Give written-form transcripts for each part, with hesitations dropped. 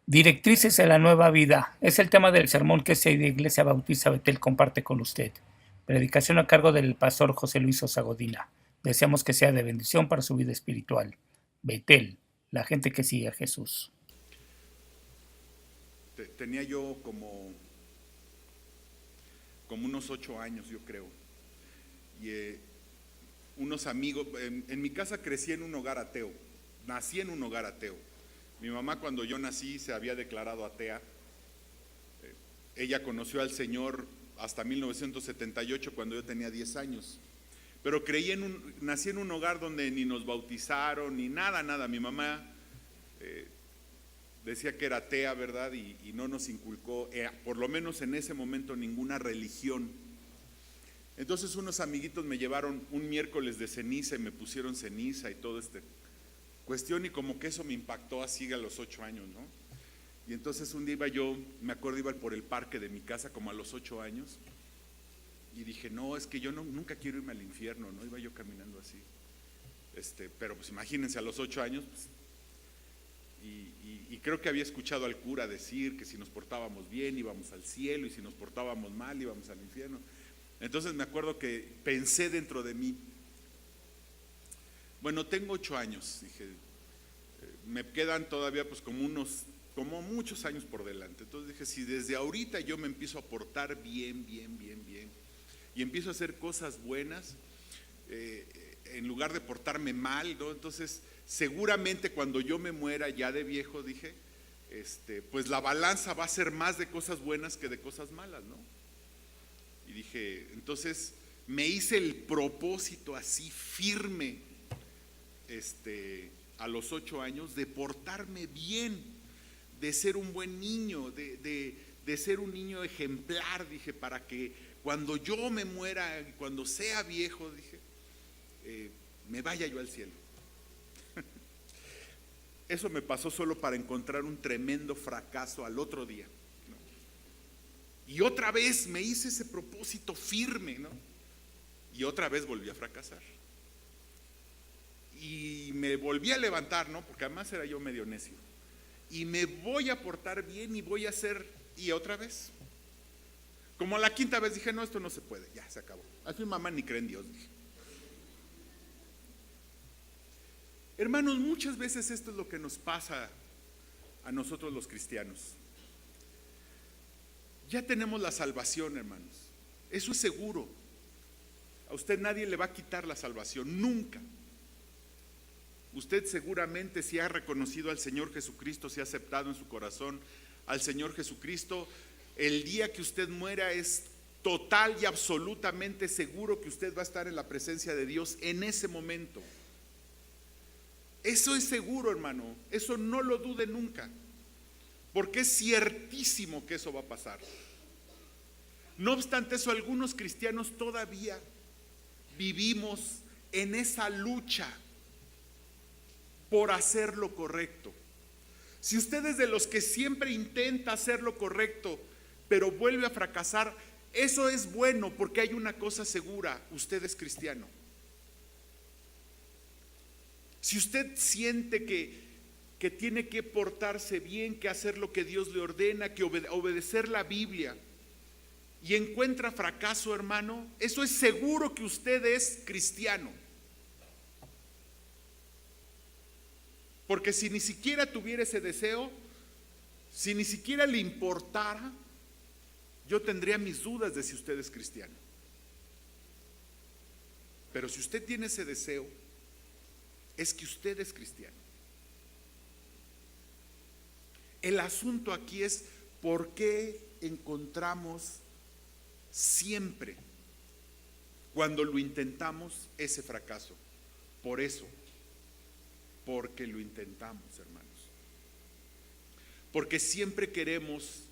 Directrices de la nueva vida es el tema del sermón que esta Iglesia Bautista Betel comparte con usted. Predicación a cargo del pastor José Luis Sosa Godina. Deseamos que sea de bendición para su vida espiritual. Betel, la gente que sigue a Jesús. Tenía yo como unos 8 años, yo creo. Y unos amigos, en mi casa crecí en un hogar ateo. Nací en un hogar ateo. Mi mamá, cuando yo nací, se había declarado atea. Ella conoció al Señor hasta 1978, cuando yo tenía 10 años. Pero nací en un hogar donde ni nos bautizaron, ni nada. Mi mamá decía que era atea, ¿verdad? Y no nos inculcó, por lo menos en ese momento, ninguna religión. Entonces unos amiguitos me llevaron un miércoles de ceniza y me pusieron ceniza y todo cuestión, y como que eso me impactó así a los 8 años, ¿no? Y entonces un día me acuerdo, iba por el parque de mi casa como a los 8 años, y dije, no, es que yo nunca quiero irme al infierno, ¿no? Iba yo caminando así, pero pues imagínense a los 8 años, pues, y creo que había escuchado al cura decir que si nos portábamos bien íbamos al cielo, y si nos portábamos mal íbamos al infierno. Entonces me acuerdo que pensé dentro de mí, bueno, tengo 8 años, dije, me quedan todavía pues como muchos años por delante. Entonces dije, si desde ahorita yo me empiezo a portar bien, y empiezo a hacer cosas buenas, en lugar de portarme mal, ¿no? Entonces seguramente cuando yo me muera ya de viejo, dije, pues la balanza va a ser más de cosas buenas que de cosas malas, ¿no? Y dije, entonces me hice el propósito así firme, a los 8 años, de portarme bien, de ser un buen niño, de ser un niño ejemplar, dije, para que cuando yo me muera, cuando sea viejo, dije, me vaya yo al cielo. Eso me pasó solo para encontrar un tremendo fracaso al otro día, ¿no? Y otra vez me hice ese propósito firme, ¿no? Y otra vez volví a fracasar. Y me volví a levantar, ¿no? Porque además era yo medio necio. Y me voy a portar bien y voy a hacer, y otra vez. Como la quinta vez dije, no, esto no se puede, ya se acabó. Al fin mamá ni cree en Dios, dije. Hermanos, muchas veces esto es lo que nos pasa a nosotros los cristianos. Ya tenemos la salvación, hermanos. Eso es seguro. A usted nadie le va a quitar la salvación, nunca. Usted seguramente, si ha reconocido al Señor Jesucristo, si ha aceptado en su corazón al Señor Jesucristo, el día que usted muera es total y absolutamente seguro que usted va a estar en la presencia de Dios en ese momento. Eso es seguro, hermano, eso no lo dude nunca, porque es ciertísimo que eso va a pasar. No obstante eso, algunos cristianos todavía vivimos en esa lucha por hacer lo correcto. Si usted es de los que siempre intenta hacer lo correcto, pero vuelve a fracasar, eso es bueno, porque hay una cosa segura: usted es cristiano. Si usted siente que tiene que portarse bien, que hacer lo que Dios le ordena, que obedecer la Biblia, y encuentra fracaso, hermano, eso es seguro que usted es cristiano. Porque si ni siquiera tuviera ese deseo, si ni siquiera le importara, yo tendría mis dudas de si usted es cristiano. Pero si usted tiene ese deseo, es que usted es cristiano. El asunto aquí es por qué encontramos siempre, cuando lo intentamos, ese fracaso. Por eso, porque lo intentamos, hermanos. Porque siempre queremos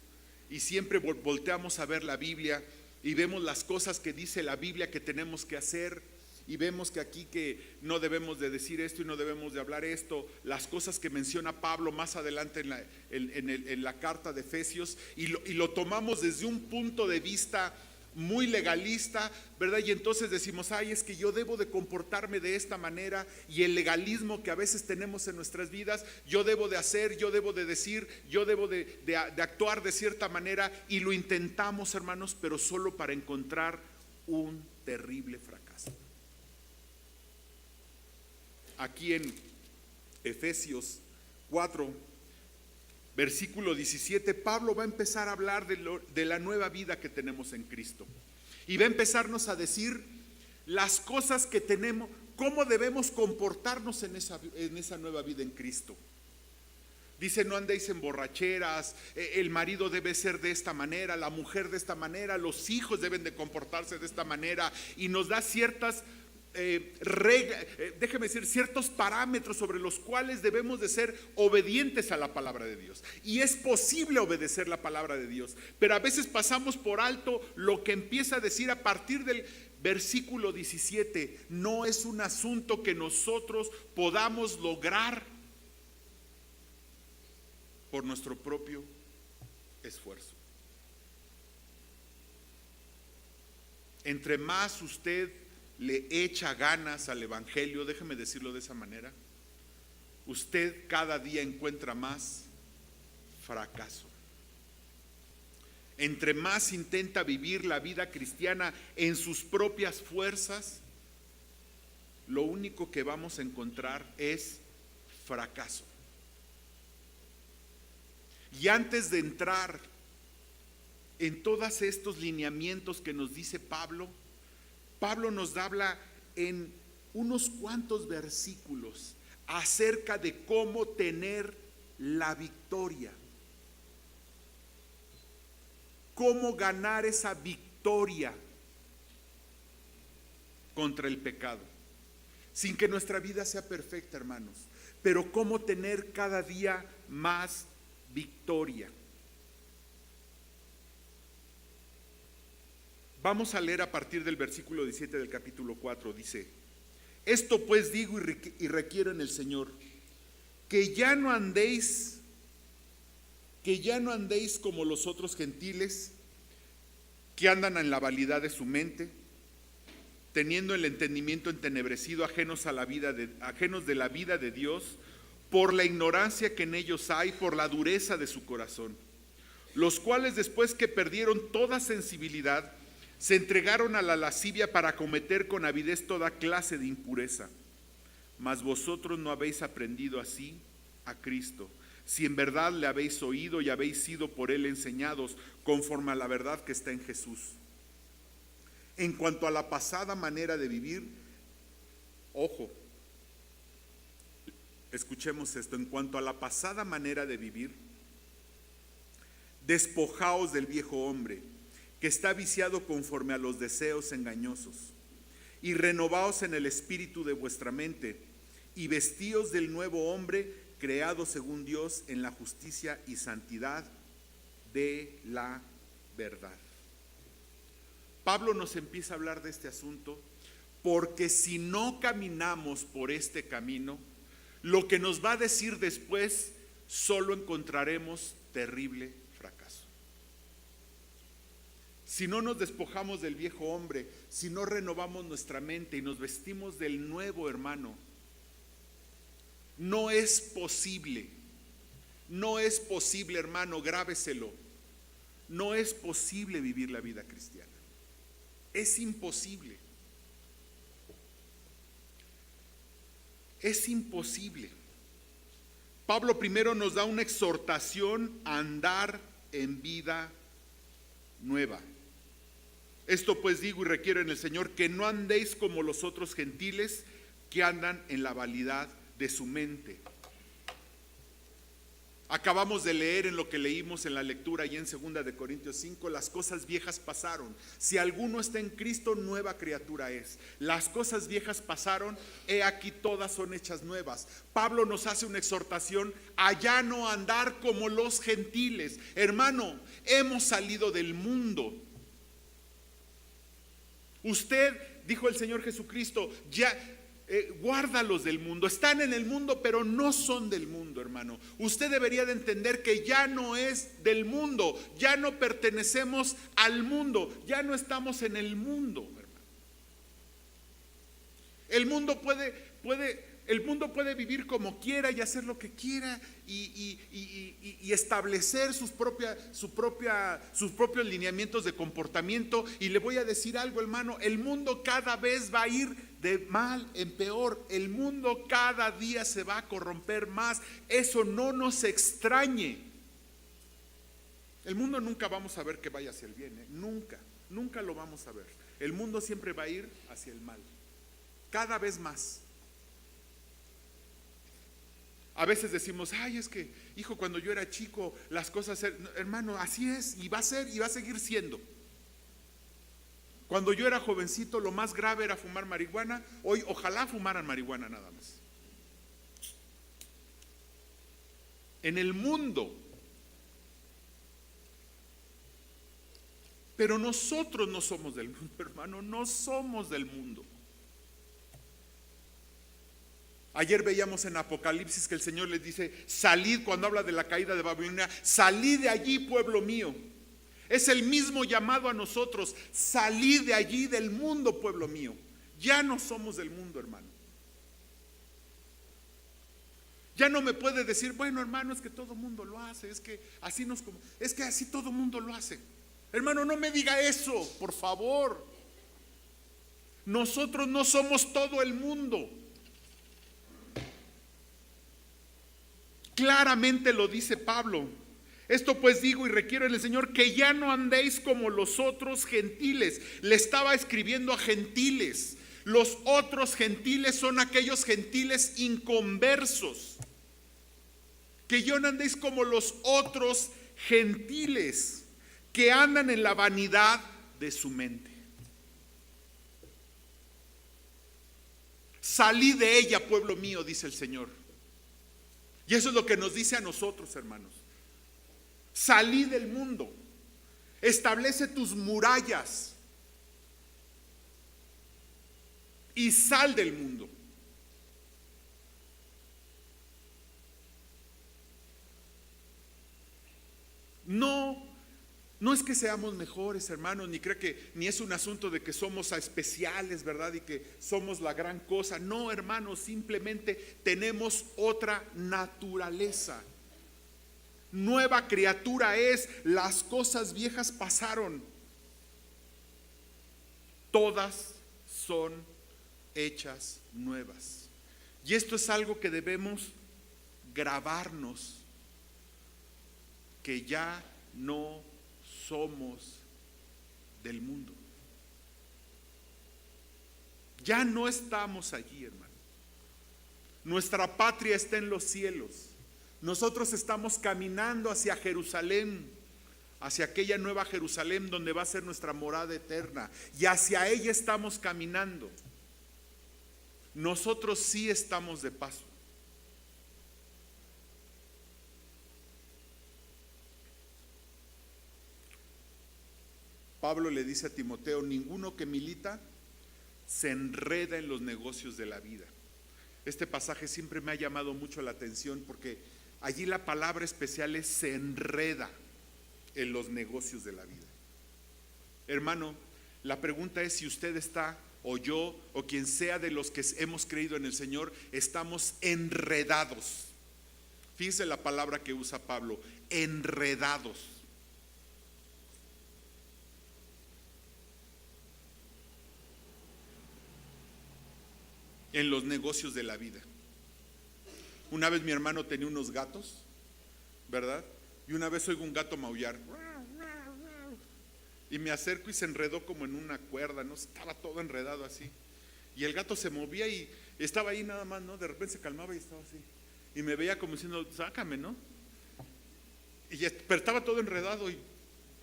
y siempre volteamos a ver la Biblia y vemos las cosas que dice la Biblia que tenemos que hacer, y vemos que aquí que no debemos de decir esto y no debemos de hablar esto, las cosas que menciona Pablo más adelante en la carta de Efesios, y lo tomamos desde un punto de vista muy legalista, ¿verdad? Y entonces decimos, ay, es que yo debo de comportarme de esta manera, y el legalismo que a veces tenemos en nuestras vidas, yo debo de hacer, yo debo de decir, yo debo de actuar de cierta manera, y lo intentamos, hermanos, pero solo para encontrar un terrible fracaso. Aquí en Efesios 4, versículo 17, Pablo va a empezar a hablar de la nueva vida que tenemos en Cristo. Y va a empezarnos a decir las cosas que tenemos, cómo debemos comportarnos en esa nueva vida en Cristo. Dice, no andéis en borracheras, el marido debe ser de esta manera, la mujer de esta manera, los hijos deben de comportarse de esta manera, y nos da ciertas déjeme decir, ciertos parámetros sobre los cuales debemos de ser obedientes a la palabra de Dios. Y es posible obedecer la palabra de Dios, pero a veces pasamos por alto lo que empieza a decir a partir del versículo 17. No es un asunto que nosotros podamos lograr por nuestro propio esfuerzo. Entre más usted le echa ganas al evangelio, déjeme decirlo de esa manera, usted cada día encuentra más fracaso. Entre más intenta vivir la vida cristiana en sus propias fuerzas, lo único que vamos a encontrar es fracaso. Y antes de entrar en todos estos lineamientos que nos dice Pablo nos habla en unos cuantos versículos acerca de cómo tener la victoria, cómo ganar esa victoria contra el pecado, sin que nuestra vida sea perfecta, hermanos, pero cómo tener cada día más victoria. Vamos a leer a partir del versículo 17 del capítulo 4. Dice: esto pues digo y requiero en el Señor, que ya no andéis como los otros gentiles, que andan en la vanidad de su mente, teniendo el entendimiento entenebrecido, ajenos de la vida de Dios, por la ignorancia que en ellos hay, por la dureza de su corazón, los cuales después que perdieron toda sensibilidad, se entregaron a la lascivia para cometer con avidez toda clase de impureza. Mas vosotros no habéis aprendido así a Cristo, si en verdad le habéis oído y habéis sido por él enseñados conforme a la verdad que está en Jesús. En cuanto a la pasada manera de vivir, ojo, escuchemos esto, en cuanto a la pasada manera de vivir, despojaos del viejo hombre, que está viciado conforme a los deseos engañosos, y renovaos en el espíritu de vuestra mente, y vestíos del nuevo hombre, creado según Dios en la justicia y santidad de la verdad. Pablo nos empieza a hablar de este asunto, porque si no caminamos por este camino, lo que nos va a decir después, solo encontraremos terrible fracaso. Si no nos despojamos del viejo hombre, si no renovamos nuestra mente y nos vestimos del nuevo, hermano, no es posible, hermano, grábeselo, no es posible vivir la vida cristiana. Es imposible. Es imposible. Pablo primero nos da una exhortación a andar en vida nueva. Esto pues digo y requiero en el Señor, que no andéis como los otros gentiles que andan en la vanidad de su mente. Acabamos de leer en lo que leímos en la lectura y en 2 de Corintios 5, las cosas viejas pasaron. Si alguno está en Cristo, nueva criatura es. Las cosas viejas pasaron, he aquí todas son hechas nuevas. Pablo nos hace una exhortación a ya no andar como los gentiles. Hermano, hemos salido del mundo. Usted, dijo el Señor Jesucristo, ya guárdalos del mundo. Están en el mundo, pero no son del mundo, hermano. Usted debería de entender que ya no es del mundo, ya no pertenecemos al mundo, ya no estamos en el mundo, hermano. El mundo puede vivir como quiera y hacer lo que quiera y establecer sus propios lineamientos de comportamiento. Y le voy a decir algo, hermano, el mundo cada vez va a ir de mal en peor. El mundo cada día se va a corromper más. Eso no nos extrañe. El mundo nunca vamos a ver que vaya hacia el bien, ¿eh? Nunca lo vamos a ver. El mundo siempre va a ir hacia el mal, cada vez más. A veces decimos, ay, es que, hijo, cuando yo era chico, las cosas, hermano, así es, y va a ser, y va a seguir siendo. Cuando yo era jovencito, lo más grave era fumar marihuana. Hoy, ojalá fumaran marihuana nada más. En el mundo. Pero nosotros no somos del mundo, hermano, no somos del mundo. Ayer veíamos en Apocalipsis que el Señor les dice, salid, cuando habla de la caída de Babilonia, salid de allí, pueblo mío. Es el mismo llamado a nosotros, salid de allí del mundo, pueblo mío. Ya no somos del mundo, hermano. Ya no me puede decir, bueno, hermano, es que todo mundo lo hace, es que así todo mundo lo hace. Hermano, no me diga eso, por favor. Nosotros no somos todo el mundo. Claramente lo dice Pablo. Esto pues digo y requiero en el Señor que ya no andéis como los otros gentiles. Le estaba escribiendo a gentiles. Los otros gentiles son aquellos gentiles inconversos. Que ya no andéis como los otros gentiles que andan en la vanidad de su mente. Salí de ella, pueblo mío, dice el Señor. Y eso es lo que nos dice a nosotros, hermanos. Salí del mundo. Establece tus murallas y sal del mundo. No es que seamos mejores, hermanos, ni es un asunto de que somos especiales, ¿verdad? Y que somos la gran cosa. No, hermanos, simplemente tenemos otra naturaleza. Nueva criatura es, las cosas viejas pasaron. Todas son hechas nuevas. Y esto es algo que debemos grabarnos, que ya no somos del mundo. Ya no estamos allí, hermano. Nuestra patria está en los cielos. Nosotros estamos caminando hacia Jerusalén, hacia aquella nueva Jerusalén donde va a ser nuestra morada eterna, y hacia ella estamos caminando. Nosotros sí estamos de paso. Pablo le dice a Timoteo, ninguno que milita se enreda en los negocios de la vida. Este pasaje siempre me ha llamado mucho la atención porque allí la palabra especial es se enreda en los negocios de la vida. Hermano, la pregunta es si usted está, o yo, o quien sea de los que hemos creído en el Señor, estamos enredados. Fíjese la palabra que usa Pablo, enredados. En los negocios de la vida. Una vez mi hermano tenía unos gatos, ¿verdad? Y una vez oigo un gato maullar. Y me acerco y se enredó como en una cuerda, ¿no? Estaba todo enredado así. Y el gato se movía y estaba ahí nada más, ¿no? De repente se calmaba y estaba así. Y me veía como diciendo, sácame, ¿no? Pero estaba todo enredado y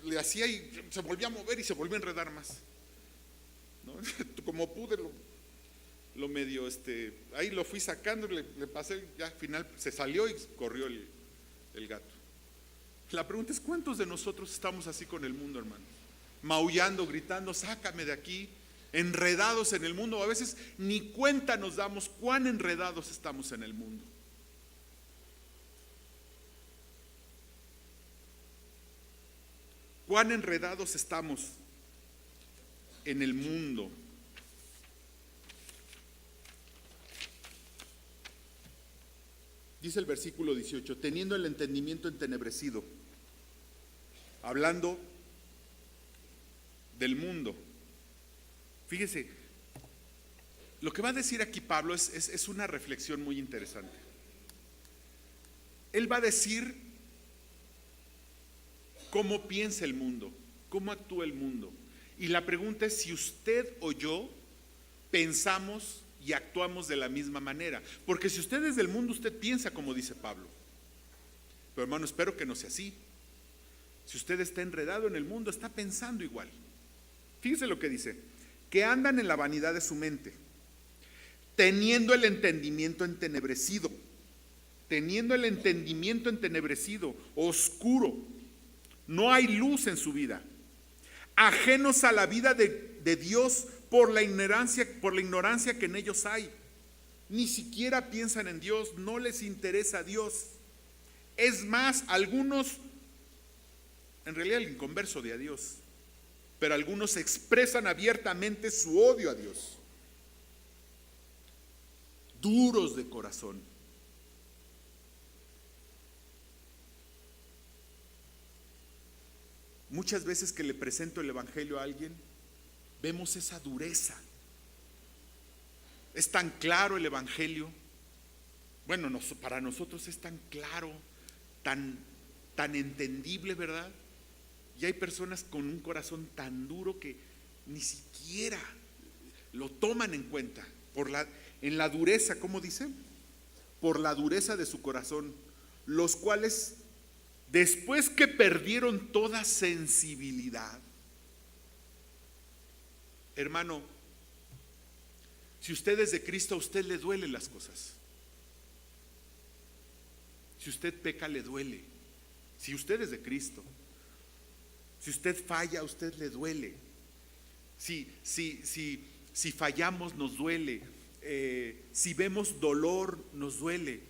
le hacía y se volvía a mover y se volvía a enredar más, ¿no? Como pude lo medio, ahí lo fui sacando, le pasé, ya al final se salió y corrió el gato. La pregunta es, ¿cuántos de nosotros estamos así con el mundo, hermano? Maullando, gritando, sácame de aquí. enredados en el mundo. A veces ni cuenta nos damos cuán enredados estamos en el mundo. Cuán enredados estamos en el mundo. Dice el versículo 18, teniendo el entendimiento entenebrecido, hablando del mundo. Fíjese, lo que va a decir aquí Pablo es una reflexión muy interesante. Él va a decir cómo piensa el mundo, cómo actúa el mundo. Y la pregunta es si usted o yo pensamos y actuamos de la misma manera. Porque si usted es del mundo, usted piensa como dice Pablo. Pero hermano, espero que no sea así. Si usted está enredado en el mundo, está pensando igual. Fíjese lo que dice, que andan en la vanidad de su mente, teniendo el entendimiento entenebrecido, oscuro. No hay luz en su vida, ajenos a la vida de Dios por la ignorancia que en ellos hay. Ni siquiera piensan en Dios, no les interesa a Dios. Es más, algunos, en realidad el inconverso de a Dios, pero algunos expresan abiertamente su odio a Dios. Duros de corazón. Muchas veces que le presento el evangelio a alguien, vemos esa dureza. Es tan claro el evangelio. Bueno, para nosotros es tan claro, tan entendible, ¿verdad? Y hay personas con un corazón tan duro que ni siquiera lo toman en cuenta. En la dureza, ¿cómo dice? Por la dureza de su corazón, los cuales, después que perdieron toda sensibilidad, hermano, si usted es de Cristo, a usted le duelen las cosas. Si usted peca, le duele. Si usted es de Cristo, si usted falla, a usted le duele. Si fallamos, nos duele. Si vemos dolor, nos duele.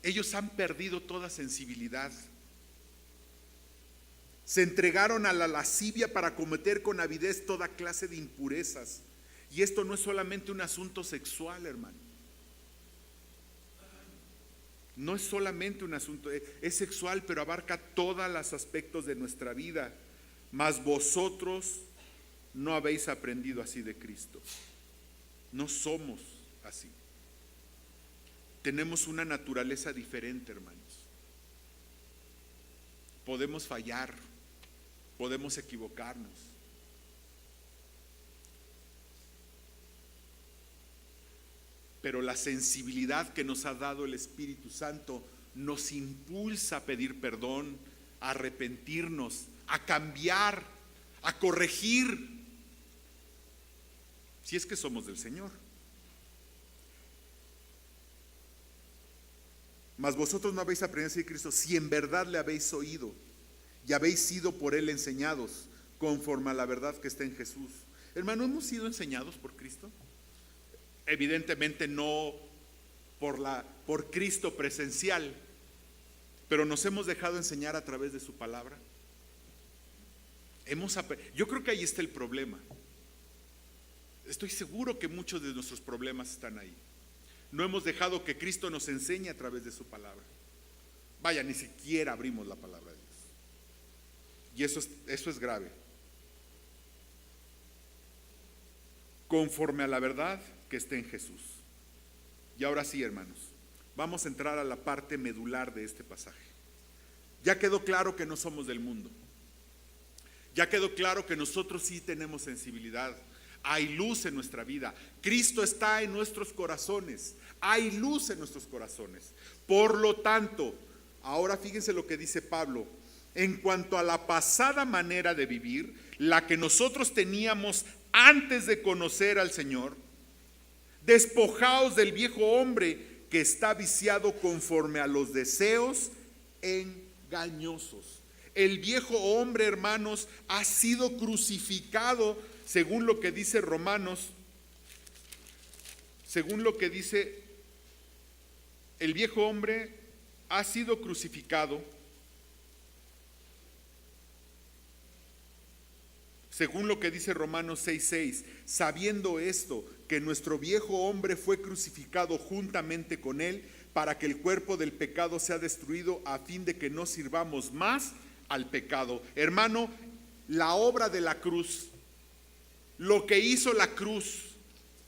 Ellos han perdido toda sensibilidad. Se entregaron a la lascivia para cometer con avidez toda clase de impurezas. Y esto no es solamente un asunto sexual, hermano. No es solamente un asunto, es sexual, pero abarca todos los aspectos de nuestra vida. Mas vosotros no habéis aprendido así de Cristo. No somos así. Tenemos una naturaleza diferente, hermanos. Podemos fallar, podemos equivocarnos. Pero la sensibilidad que nos ha dado el Espíritu Santo nos impulsa a pedir perdón, a arrepentirnos, a cambiar, a corregir, si es que somos del Señor. Mas vosotros no habéis aprendido a seguir a Cristo si en verdad le habéis oído y habéis sido por Él enseñados conforme a la verdad que está en Jesús. Hermano, ¿hemos sido enseñados por Cristo? Evidentemente no por Cristo presencial, pero nos hemos dejado enseñar a través de su palabra. Yo creo que ahí está el problema. Estoy seguro que muchos de nuestros problemas están ahí. No hemos dejado que Cristo nos enseñe a través de su palabra. Vaya, ni siquiera abrimos la palabra de Dios. Y eso es grave. Conforme a la verdad que está en Jesús. Y ahora sí, hermanos, vamos a entrar a la parte medular de este pasaje. Ya quedó claro que no somos del mundo. Ya quedó claro que nosotros sí tenemos sensibilidad. Hay luz en nuestra vida. Cristo está en nuestros corazones. Hay luz en nuestros corazones. Por lo tanto, ahora fíjense lo que dice Pablo. En cuanto a la pasada manera de vivir, la que nosotros teníamos antes de conocer al Señor, despojaos del viejo hombre que está viciado conforme a los deseos engañosos. El viejo hombre, hermanos, ha sido crucificado, según lo que dice Romanos, según lo que dice, el viejo hombre ha sido crucificado, según lo que dice Romanos 6:6, sabiendo esto, que nuestro viejo hombre fue crucificado juntamente con él, para que el cuerpo del pecado sea destruido, a fin de que no sirvamos más al pecado. Hermano, la obra de la cruz, lo que hizo la cruz,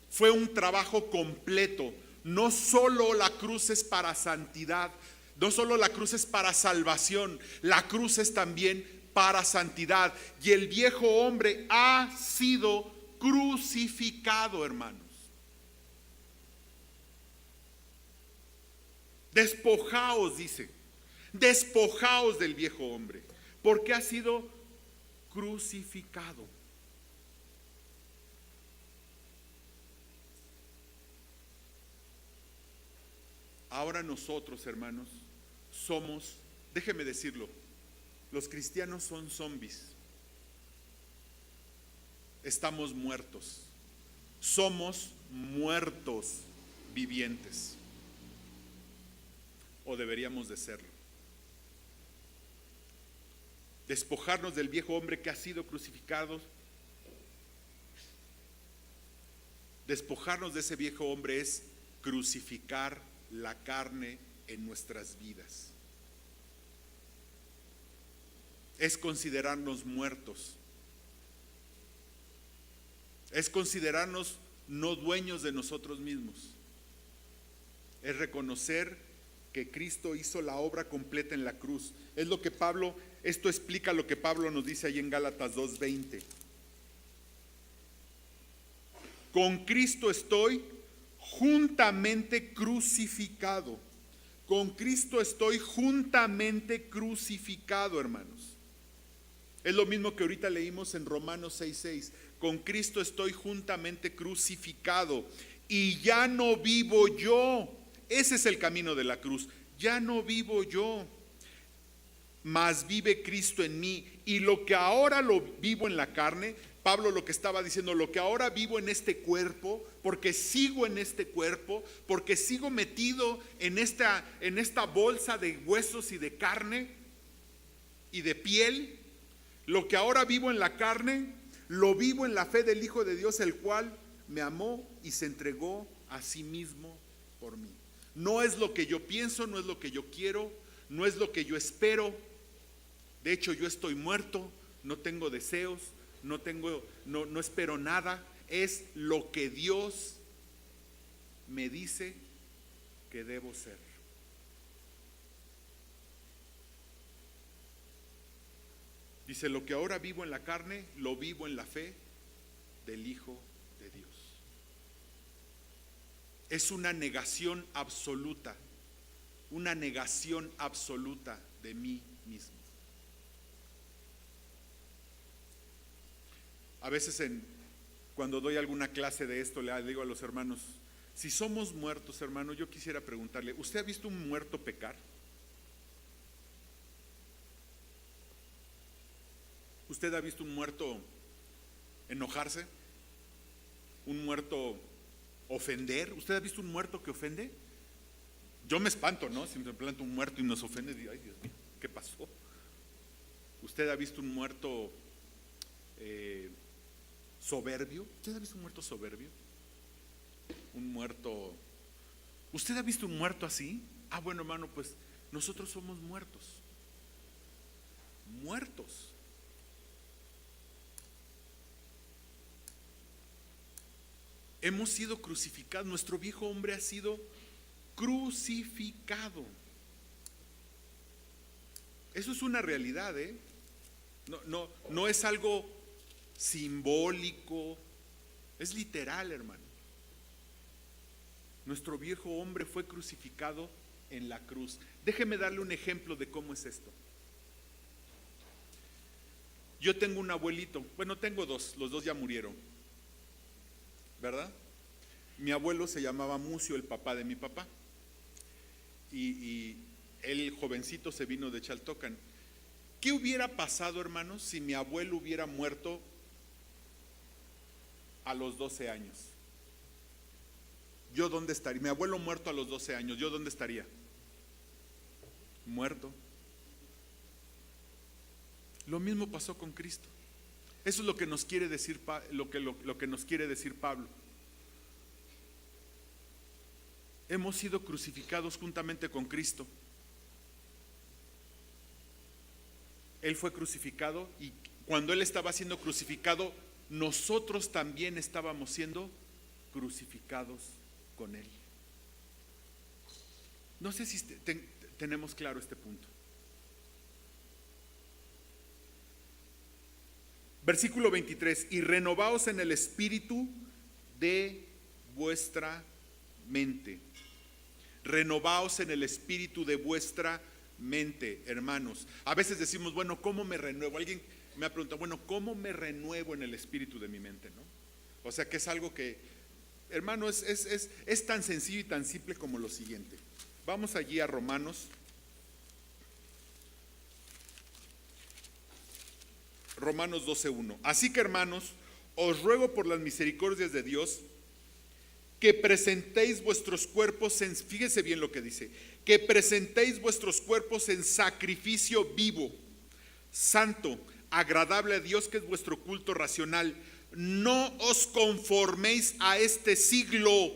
fue un trabajo completo. No solo la cruz es para santidad, no solo la cruz es para salvación, la cruz es también para santidad. Y el viejo hombre ha sido crucificado, hermanos. Despojaos, dice, despojaos del viejo hombre, porque ha sido crucificado. Ahora nosotros, hermanos, somos, déjeme decirlo, los cristianos son zombies. Estamos muertos. Somos muertos vivientes. O deberíamos de serlo. Despojarnos del viejo hombre que ha sido crucificado. Despojarnos de ese viejo hombre es crucificar la carne en nuestras vidas. Es considerarnos muertos. Es considerarnos no dueños de nosotros mismos. Es reconocer que Cristo hizo la obra completa en la cruz. Es lo que Pablo, esto explica lo que Pablo nos dice ahí en Gálatas 2:20. Con Cristo estoy juntamente crucificado. Con Cristo estoy juntamente crucificado, hermanos. Es lo mismo que ahorita leímos en Romanos 6:6. Con Cristo estoy juntamente crucificado y ya no vivo yo. Ese es el camino de la cruz. Ya no vivo yo, mas vive Cristo en mí. Y lo que ahora lo vivo en la carne, Pablo lo que estaba diciendo, lo que ahora vivo en este cuerpo, porque sigo en este cuerpo, porque sigo metido en esta bolsa de huesos y de carne y de piel, lo que ahora vivo en la carne, lo vivo en la fe del Hijo de Dios, el cual me amó y se entregó a sí mismo por mí. No es lo que yo pienso, no es lo que yo quiero, no es lo que yo espero. De hecho, yo estoy muerto, no tengo deseos, no espero nada. Es lo que Dios me dice que debo ser. Dice, lo que ahora vivo en la carne, lo vivo en la fe del Hijo de Dios. Es una negación absoluta de mí mismo. A veces cuando doy alguna clase de esto, le digo a los hermanos, si somos muertos, hermano, yo quisiera preguntarle, ¿usted ha visto un muerto pecar? ¿Usted ha visto un muerto enojarse? ¿Un muerto ofender? ¿Usted ha visto un muerto que ofende? Yo me espanto, ¿no? Si me planta un muerto y nos ofende, digo, ay Dios mío, ¿qué pasó? ¿Usted ha visto un muerto soberbio? ¿Usted ha visto un muerto soberbio? Un muerto... ¿Usted ha visto un muerto así? Ah, bueno, hermano, pues nosotros somos muertos. Muertos. Hemos sido crucificados, nuestro viejo hombre ha sido crucificado. Eso es una realidad, ¿eh? No es algo simbólico, es literal, hermano. Nuestro viejo hombre fue crucificado en la cruz. Déjeme darle un ejemplo de cómo es esto. Yo tengo un abuelito, bueno, tengo dos, los dos ya murieron, ¿verdad? Mi abuelo se llamaba Mucio, el papá de mi papá, y él jovencito se vino de Chaltocan. ¿Qué hubiera pasado, hermanos, si mi abuelo hubiera muerto a los 12 años? ¿Yo dónde estaría? Mi abuelo muerto a los 12 años, ¿yo dónde estaría? Muerto. Lo mismo pasó con Cristo. Eso es lo que nos quiere decir, lo que nos quiere decir Pablo. Hemos sido crucificados juntamente con Cristo. Él fue crucificado y cuando Él estaba siendo crucificado, nosotros también estábamos siendo crucificados con Él. No sé si tenemos claro este punto. Versículo 23, y renovaos en el espíritu de vuestra mente. Renovaos en el espíritu de vuestra mente, hermanos. A veces decimos, bueno, ¿cómo me renuevo? Alguien me ha preguntado, bueno, ¿cómo me renuevo en el espíritu de mi mente? ¿No? O sea que es algo que, hermano, es tan sencillo y tan simple como lo siguiente. Vamos allí a Romanos 12:1. Así que, hermanos, os ruego por las misericordias de Dios que presentéis vuestros cuerpos en, fíjese bien lo que dice, que presentéis vuestros cuerpos en sacrificio vivo, santo, agradable a Dios, que es vuestro culto racional. No os conforméis a este siglo,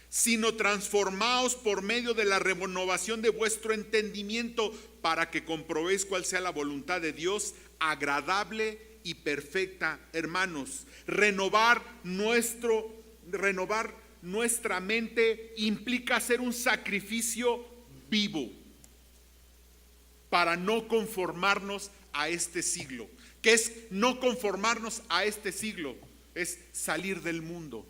sino transformaos por medio de la renovación de vuestro entendimiento, para que comprobéis cuál sea la voluntad de Dios, agradable y perfecta. Hermanos, renovar nuestra mente implica hacer un sacrificio vivo para no conformarnos a este siglo. ¿Qué es no conformarnos a este siglo? Es salir del mundo.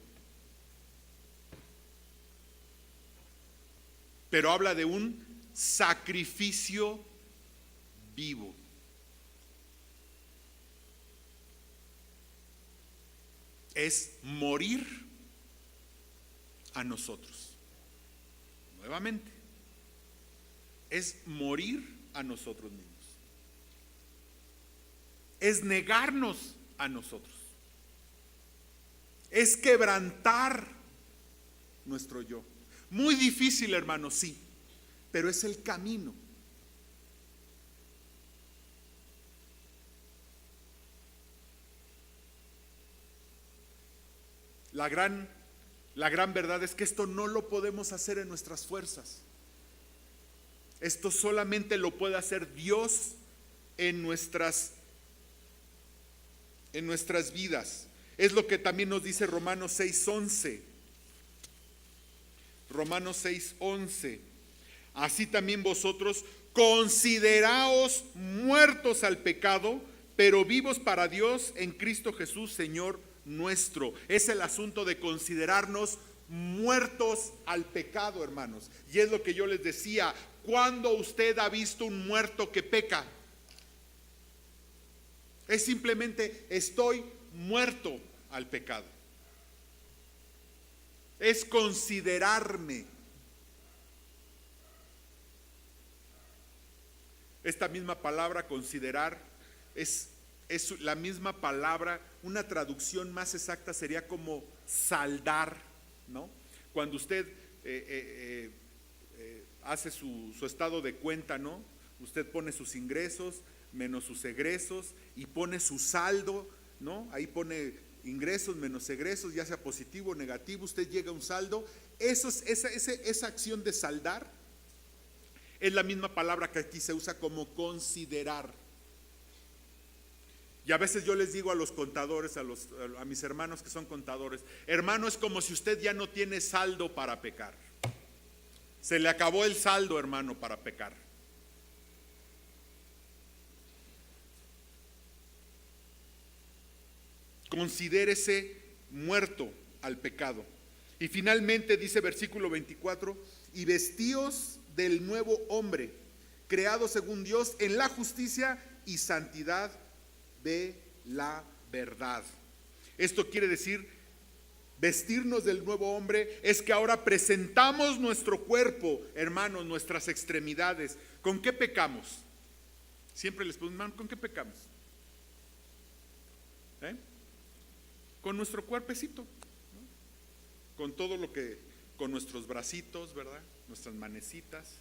Pero habla de un sacrificio vivo. Es morir a nosotros. Nuevamente, es morir a nosotros mismos. Es negarnos a nosotros. Es quebrantar nuestro yo. Muy difícil, hermanos, sí, pero es el camino. La gran verdad es que esto no lo podemos hacer en nuestras fuerzas. Esto solamente lo puede hacer Dios en nuestras vidas. Es lo que también nos dice Romanos 6:11. Romanos 6:11. Así también vosotros consideraos muertos al pecado, pero vivos para Dios en Cristo Jesús, Señor nuestro. Es el asunto de considerarnos muertos al pecado, hermanos. Y es lo que yo les decía, ¿cuándo usted ha visto un muerto que peca? Es simplemente estoy muerto al pecado. Es considerarme. Esta misma palabra considerar es la misma palabra, una traducción más exacta sería como saldar, ¿no? Cuando usted hace su estado de cuenta, ¿no? Usted pone sus ingresos menos sus egresos y pone su saldo, ¿no? Ahí pone ingresos menos egresos, ya sea positivo o negativo, usted llega a un saldo. Esa acción de saldar es la misma palabra que aquí se usa como considerar. Y a veces yo les digo a los contadores, a mis hermanos que son contadores, hermano, es como si usted ya no tiene saldo para pecar. Se le acabó el saldo, hermano, para pecar. Considérese muerto al pecado. Y finalmente dice versículo 24, y vestíos del nuevo hombre, creado según Dios en la justicia y santidad de la verdad. Esto quiere decir, vestirnos del nuevo hombre es que ahora presentamos nuestro cuerpo, hermanos, nuestras extremidades. ¿Con qué pecamos? Siempre les pregunto, hermano, ¿con qué pecamos? Con nuestro cuerpecito, ¿no? Con todo lo que, con nuestros bracitos, ¿verdad? Nuestras manecitas,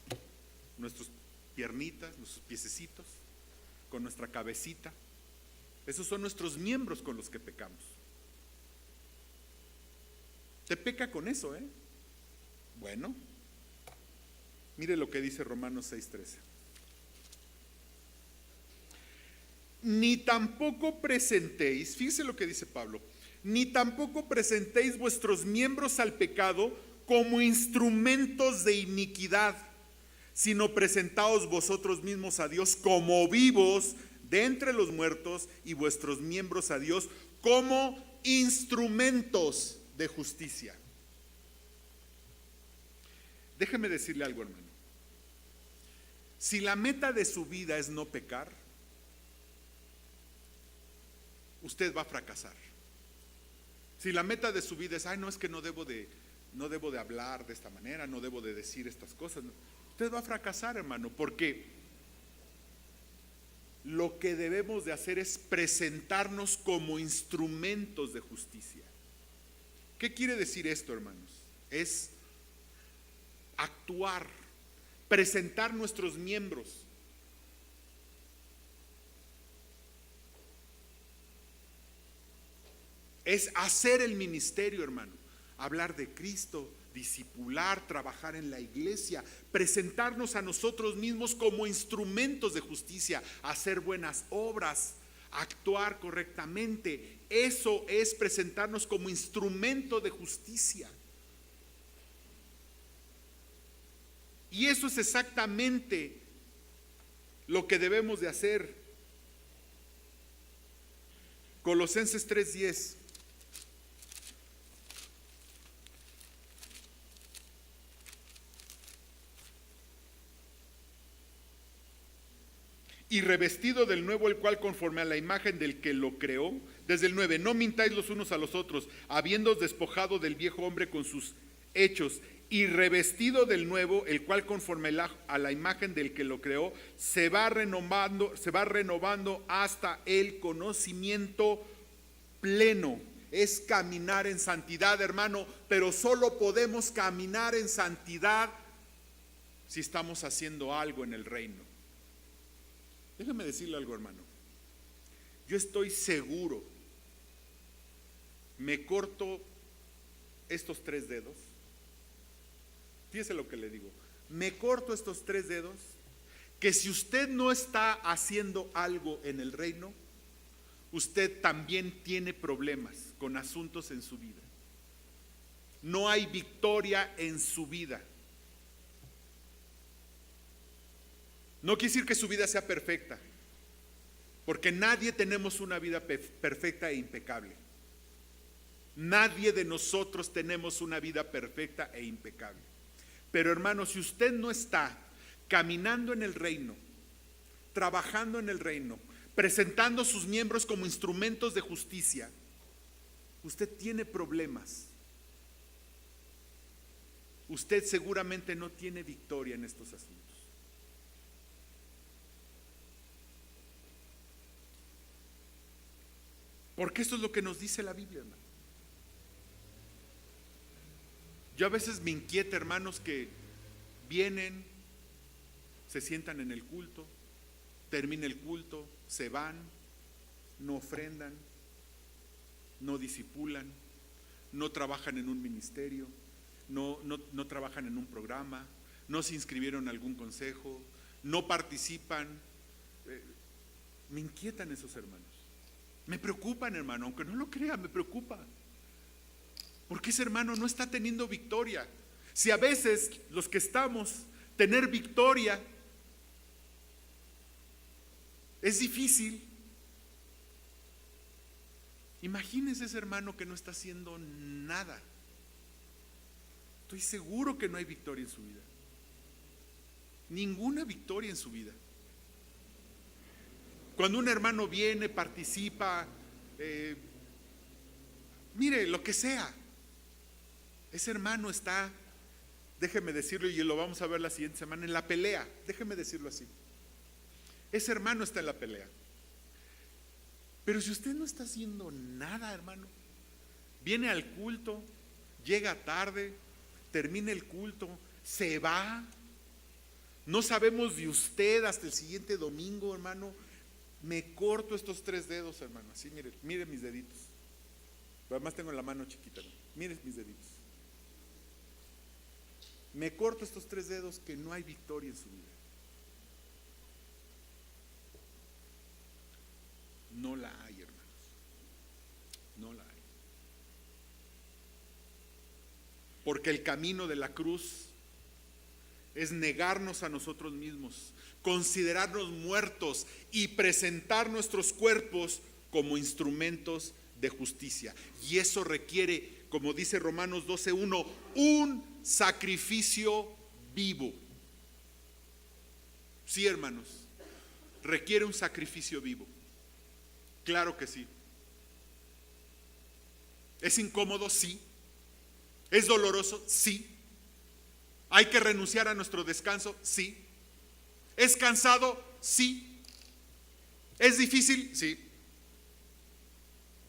nuestras piernitas, nuestros piececitos, con nuestra cabecita. Esos son nuestros miembros con los que pecamos. Te peca con eso, ¿eh? Bueno, mire lo que dice Romanos 6:13. Ni tampoco presentéis, fíjese lo que dice Pablo, ni tampoco presentéis vuestros miembros al pecado como instrumentos de iniquidad, sino presentaos vosotros mismos a Dios como vivos de entre los muertos y vuestros miembros a Dios como instrumentos de justicia. Déjeme decirle algo, hermano. Si la meta de su vida es no pecar, usted va a fracasar. Si la meta de su vida es, no es que no debo de hablar de esta manera, no debo de decir estas cosas, usted va a fracasar, hermano, porque lo que debemos de hacer es presentarnos como instrumentos de justicia. ¿Qué quiere decir esto, hermanos? Es actuar, presentar nuestros miembros. Es hacer el ministerio, hermano. Hablar de Cristo, discipular, trabajar en la iglesia, presentarnos a nosotros mismos como instrumentos de justicia, hacer buenas obras, actuar correctamente. Eso es presentarnos como instrumento de justicia. Y eso es exactamente lo que debemos de hacer. Colosenses 3:10. Y revestido del nuevo, el cual conforme a la imagen del que lo creó. Desde el 9, no mintáis los unos a los otros, habiéndoos despojado del viejo hombre con sus hechos, y revestido del nuevo, el cual conforme a la imagen del que lo creó, se va renovando hasta el conocimiento pleno. Es caminar en santidad, hermano, pero solo podemos caminar en santidad si estamos haciendo algo en el reino. Déjame decirle algo, hermano. Yo estoy seguro, me corto estos 3 dedos. Fíjese lo que le digo. Me corto estos 3 dedos, que si usted no está haciendo algo en el reino, usted también tiene problemas con asuntos en su vida. No hay victoria en su vida. No quiere decir que su vida sea perfecta, porque nadie tenemos una vida perfecta e impecable. Nadie de nosotros tenemos una vida perfecta e impecable. Pero hermano, si usted no está caminando en el reino, trabajando en el reino, presentando sus miembros como instrumentos de justicia, usted tiene problemas. Usted seguramente no tiene victoria en estos asuntos. Porque esto es lo que nos dice la Biblia, hermano. Yo a veces me inquieta, hermanos, que vienen, se sientan en el culto, termina el culto, se van, no ofrendan, no discipulan, no trabajan en un ministerio, no trabajan en un programa, no se inscribieron en algún consejo, no participan. Me inquietan esos hermanos. Me preocupan, hermano, aunque no lo crea, me preocupa. Porque ese hermano no está teniendo victoria. Si a veces los que estamos, tener victoria es difícil, imagínese ese hermano que no está haciendo nada. Estoy seguro que no hay victoria en su vida. Ninguna victoria en su vida. Cuando un hermano viene, participa, mire, lo que sea, ese hermano está, déjeme decirlo, y lo vamos a ver la siguiente semana, en la pelea, déjeme decirlo así. Ese hermano está en la pelea. Pero si usted no está haciendo nada, hermano, viene al culto, llega tarde, termina el culto, se va, no sabemos de usted hasta el siguiente domingo, hermano. Me corto estos 3 dedos, hermano, así, mire mis deditos. Además tengo la mano chiquita, ¿no? Mire mis deditos. Me corto estos 3 dedos, que no hay victoria en su vida. No la hay, hermanos. No la hay. Porque el camino de la cruz es negarnos a nosotros mismos, considerarnos muertos y presentar nuestros cuerpos como instrumentos de justicia. Y eso requiere, como dice Romanos 12:1, un sacrificio vivo. Sí, hermanos, requiere un sacrificio vivo. Claro que sí. ¿Es incómodo? Sí. ¿Es doloroso? Sí. ¿Hay que renunciar a nuestro descanso? Sí. ¿Es cansado? Sí. ¿Es difícil? Sí.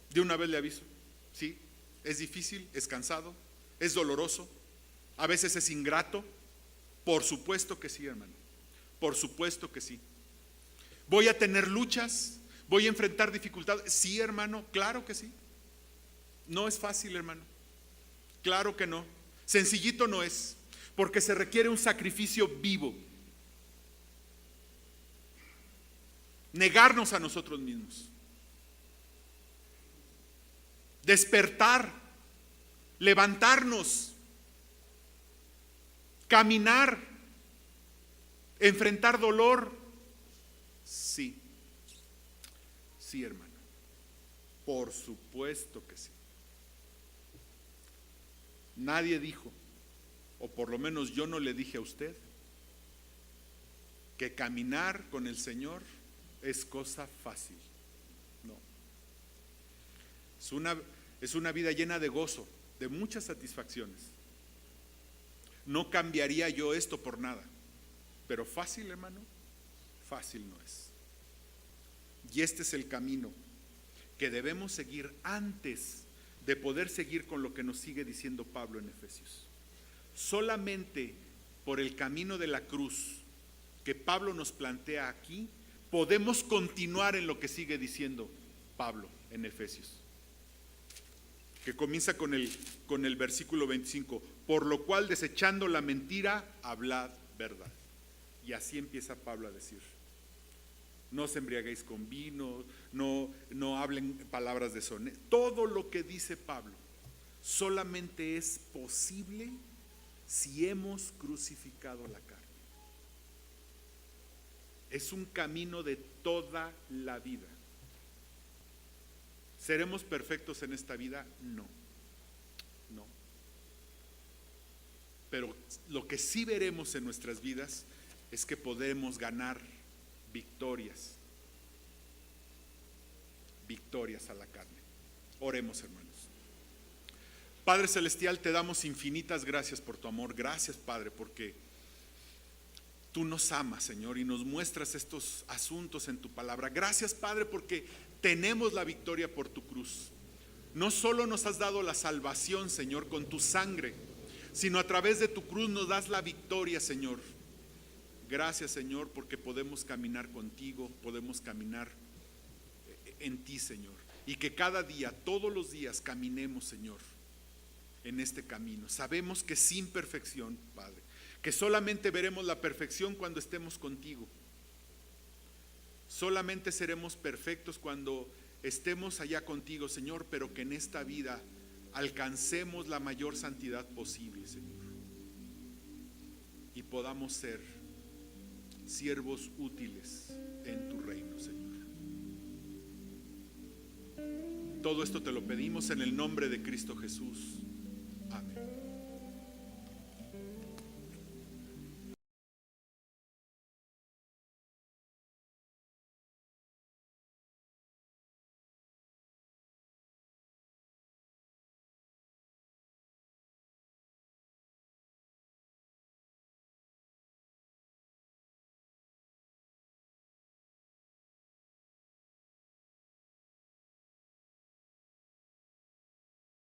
De una vez le aviso. Sí. ¿Es difícil? ¿Es cansado? ¿Es doloroso? ¿A veces es ingrato? Por supuesto que sí, hermano. Por supuesto que sí. ¿Voy a tener luchas? ¿Voy a enfrentar dificultades? Sí, hermano, claro que sí. No es fácil, hermano. Claro que no. Sencillito no es, porque se requiere un sacrificio vivo. Negarnos a nosotros mismos. Despertar, levantarnos, caminar, enfrentar dolor. Sí. Sí, hermano. Por supuesto que sí. Nadie dijo, o por lo menos yo no le dije a usted, que caminar con el Señor es cosa fácil. No. Es una vida llena de gozo, de muchas satisfacciones. No cambiaría yo esto por nada. Pero fácil, hermano, fácil no es. Y este es el camino que debemos seguir antes de poder seguir con lo que nos sigue diciendo Pablo en Efesios. Solamente por el camino de la cruz que Pablo nos plantea aquí, podemos continuar en lo que sigue diciendo Pablo en Efesios, que comienza con el versículo 25, por lo cual desechando la mentira, hablad verdad. Y así empieza Pablo a decir: no os embriaguéis con vino, no hablen palabras deshonestas. Todo lo que dice Pablo solamente es posible si hemos crucificado la carne. Es un camino de toda la vida. ¿Seremos perfectos en esta vida? No. No. Pero lo que sí veremos en nuestras vidas es que podemos ganar victorias a la carne. Oremos, hermanos. Padre Celestial, te damos infinitas gracias por tu amor. Gracias, Padre, porque tú nos amas, Señor, y nos muestras estos asuntos en tu palabra. Gracias, Padre, porque tenemos la victoria por tu cruz. No solo nos has dado la salvación, Señor, con tu sangre, sino a través de tu cruz nos das la victoria, Señor. Gracias, Señor, porque podemos caminar contigo, podemos caminar en ti, Señor. Y que cada día, todos los días, caminemos, Señor, en este camino. Sabemos que sin perfección, Padre, que solamente veremos la perfección cuando estemos contigo. Solamente seremos perfectos cuando estemos allá contigo, Señor, pero que en esta vida alcancemos la mayor santidad posible, Señor. Y podamos ser siervos útiles en tu reino, Señor. Todo esto te lo pedimos en el nombre de Cristo Jesús. Amén.